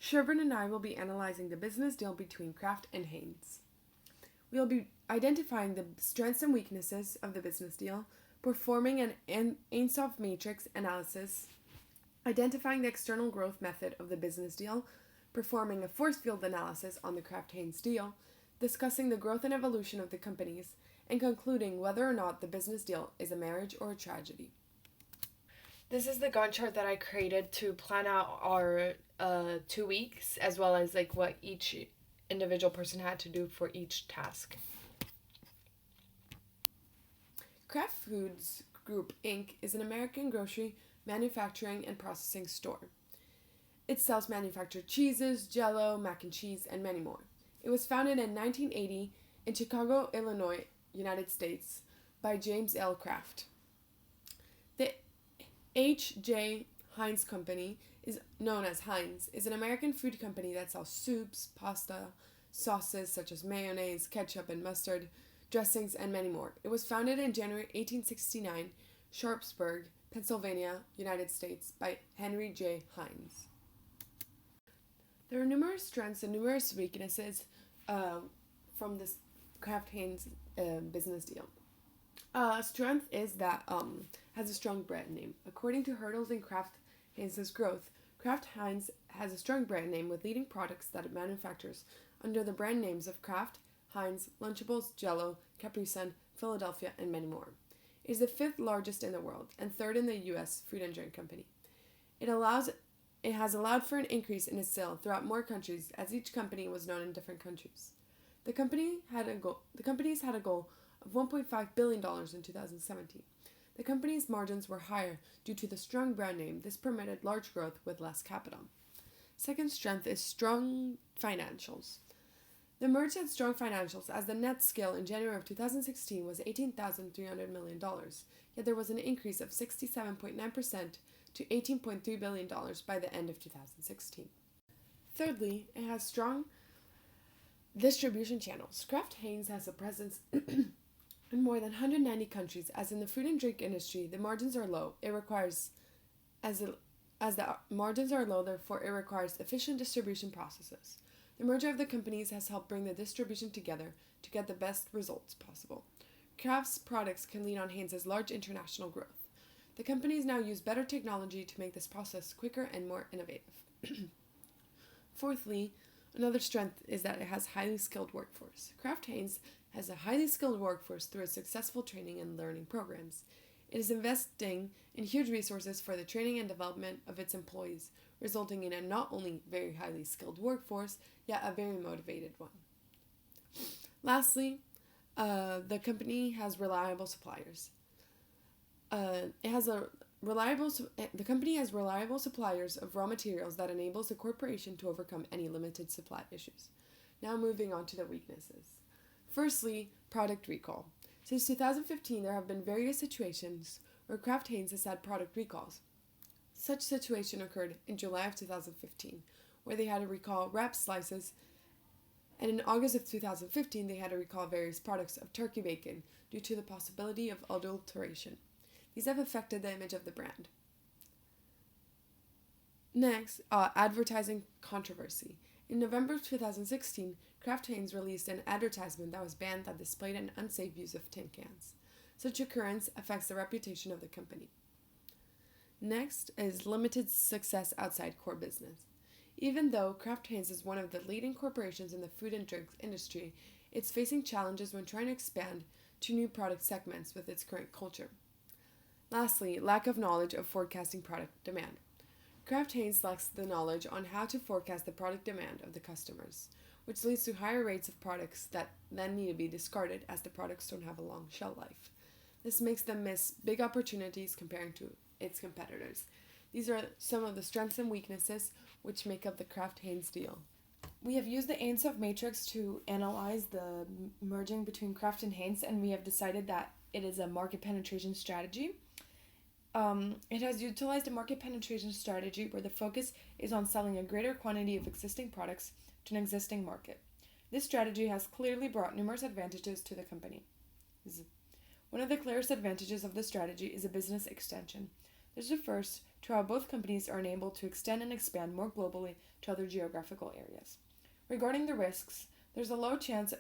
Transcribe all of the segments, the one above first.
Sherburne and I will be analyzing the business deal between Kraft and Heinz. We will be identifying the strengths and weaknesses of the business deal, performing an Ainsworth matrix analysis, identifying the external growth method of the business deal, performing a force field analysis on the Kraft-Heinz deal, discussing the growth and evolution of the companies, and concluding whether or not the business deal is a marriage or a tragedy. This is the Gantt chart that I created to plan out our 2 weeks, as well as like what each individual person had to do for each task. Kraft Foods Group Inc. is an American grocery manufacturing and processing store. It sells manufactured cheeses, Jell-O, mac and cheese, and many more. It was founded in 1980 in Chicago, Illinois, United States, by James L. Kraft. The H.J. Heinz Company, is known as Heinz, is an American food company that sells soups, pasta, sauces such as mayonnaise, ketchup, and mustard, dressings, and many more. It was founded in January 1869, Sharpsburg, Pennsylvania, United States, by Henry J. Heinz. There are numerous strengths and numerous weaknesses from this Kraft-Heinz business deal. Strength is that has a strong brand name. According to Hurdles and Kraft-Heinz's growth, Kraft-Heinz has a strong brand name with leading products that it manufactures under the brand names of Kraft, Heinz, Lunchables, Jell-O, Capri Sun, Philadelphia, and many more. It is the 5th largest in the world and 3rd in the U.S. food and drink company. It has allowed for an increase in its sale throughout more countries, as each company was known in different countries. The companies had a goal of $1.5 billion in 2017. The company's margins were higher due to the strong brand name. This permitted large growth with less capital. Second strength is strong financials. The merge had strong financials as the net scale in January of 2016 was $18,300 million, yet there was an increase of 67.9% to $18.3 billion by the end of 2016. Thirdly, it has strong distribution channels. Kraft-Heinz has a presence in more than 190 countries. As in the food and drink industry, the margins are low. Therefore it requires efficient distribution processes. The merger of the companies has helped bring the distribution together to get the best results possible. Kraft's products can lean on Heinz's large international growth. The companies now use better technology to make this process quicker and more innovative. Fourthly, another strength is that it has highly skilled workforce. Kraft-Heinz has a highly skilled workforce through its successful training and learning programs. It is investing in huge resources for the training and development of its employees, resulting in a not only very highly skilled workforce, yet a very motivated one. Lastly, the company has reliable suppliers. The company has reliable suppliers of raw materials that enables the corporation to overcome any limited supply issues. Now moving on to the weaknesses. Firstly, product recall. Since 2015, there have been various situations where Kraft-Heinz has had product recalls. Such situation occurred in July of 2015, where they had to recall wrap slices, and in August of 2015, they had to recall various products of turkey bacon due to the possibility of adulteration. These have affected the image of the brand. Next, advertising controversy. In November 2016, Kraft-Heinz released an advertisement that was banned that displayed an unsafe use of tin cans. Such occurrence affects the reputation of the company. Next is limited success outside core business. Even though Kraft-Heinz is one of the leading corporations in the food and drink industry, it's facing challenges when trying to expand to new product segments with its current culture. Lastly, lack of knowledge of forecasting product demand. Kraft-Heinz lacks the knowledge on how to forecast the product demand of the customers, which leads to higher rates of products that then need to be discarded as the products don't have a long shelf life. This makes them miss big opportunities comparing to its competitors. These are some of the strengths and weaknesses which make up the Kraft-Heinz deal. We have used the Ainsworth matrix to analyze the merging between Kraft and Heinz, and we have decided that it is a market penetration strategy. It has utilized a market penetration strategy where the focus is on selling a greater quantity of existing products to an existing market. This strategy has clearly brought numerous advantages to the company. One of the clearest advantages of this strategy is a business extension. This refers to how both companies are enabled to extend and expand more globally to other geographical areas. Regarding the risks, there's a low chance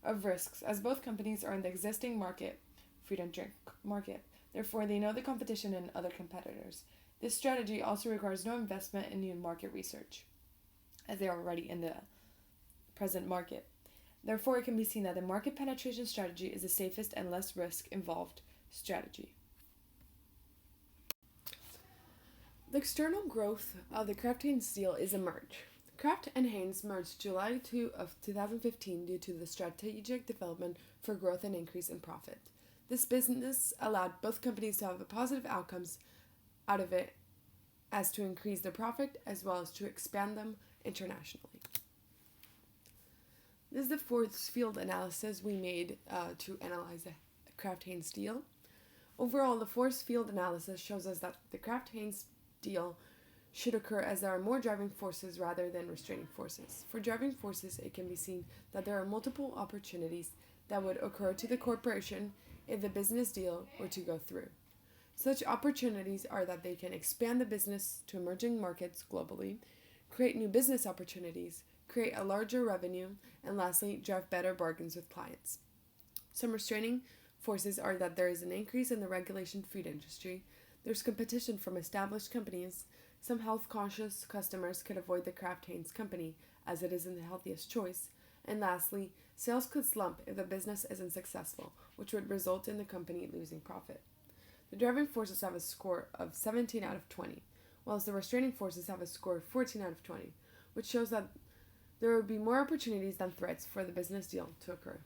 of risks as both companies are in the existing market, food and drink market. Therefore, they know the competition and other competitors. This strategy also requires no investment in new market research, as they are already in the present market. Therefore, it can be seen that the market penetration strategy is the safest and less risk involved strategy. The external growth of the Kraft Heinz deal is a merge. Kraft and Heinz merged July 2 of 2015 due to the strategic development for growth and increase in profit. This business allowed both companies to have positive outcomes out of it as to increase their profit as well as to expand them internationally. This is the force field analysis we made to analyze the Kraft Heinz deal. Overall, the force field analysis shows us that the Kraft Heinz deal should occur as there are more driving forces rather than restraining forces. For driving forces, it can be seen that there are multiple opportunities that would occur to the corporation if the business deal were to go through. Such opportunities are that they can expand the business to emerging markets globally, create new business opportunities, create a larger revenue, and lastly, drive better bargains with clients. Some restraining forces are that there is an increase in the regulation food industry, there's competition from established companies, some health-conscious customers could avoid the Kraft Heinz company as it isn't the healthiest choice, and lastly, sales could slump if the business isn't successful, which would result in the company losing profit. The driving forces have a score of 17 out of 20, whilst the restraining forces have a score of 14 out of 20, which shows that there would be more opportunities than threats for the business deal to occur.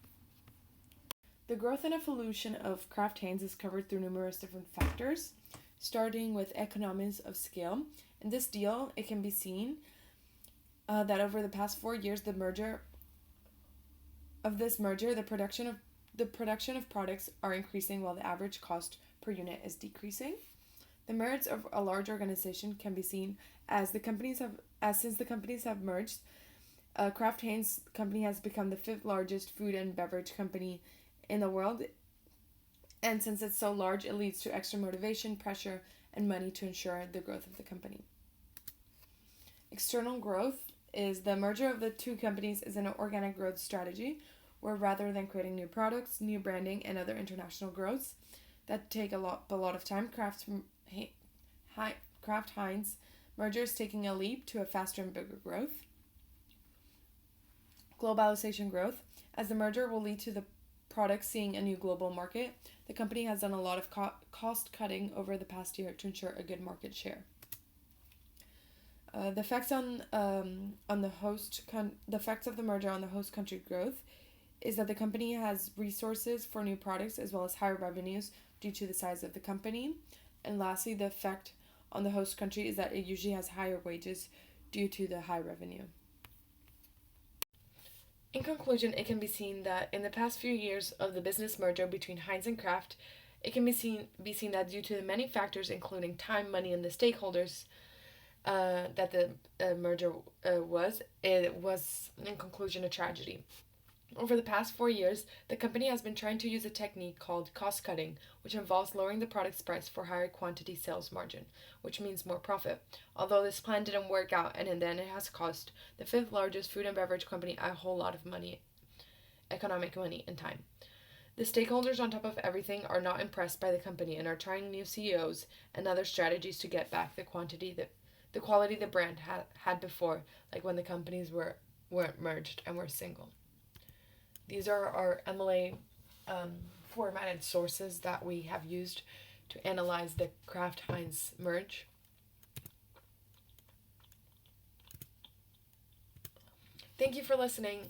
The growth and evolution of Kraft Heinz is covered through numerous different factors, starting with economies of scale. In this deal, it can be seen that over the past 4 years, the production of products are increasing while the average cost per unit is decreasing. The merits of a large organization can be seen as since the companies have merged, Kraft Heinz company has become the 5th largest food and beverage company in the world. And since it's so large, it leads to extra motivation, pressure, and money to ensure the growth of the company. External growth is the merger of the two companies is an organic growth strategy where rather than creating new products, new branding, and other international growths that take a lot of time, Kraft Heinz merger is taking a leap to a faster and bigger growth. Globalization growth, as the merger will lead to the product seeing a new global market, the company has done a lot of cost cutting over the past year to ensure a good market share. The effects of the merger on the host country growth is that the company has resources for new products as well as higher revenues due to the size of the company. And lastly, the effect on the host country is that it usually has higher wages due to the high revenue. In conclusion, it can be seen that in the past few years of the business merger between Heinz and Kraft, it can be seen that due to the many factors including time, money, and the stakeholders that the merger was in conclusion a tragedy. Over the past 4 years, the company has been trying to use a technique called cost cutting, which involves lowering the product's price for higher quantity sales margin, which means more profit. Although this plan didn't work out, and in the end it has cost the 5th largest food and beverage company a whole lot of money, economic money, and time. The stakeholders, on top of everything, are not impressed by the company and are trying new CEOs and other strategies to get back the quality the brand had before, like when the companies weren't merged and were single. These are our MLA formatted sources that we have used to analyze the Kraft Heinz merge. Thank you for listening.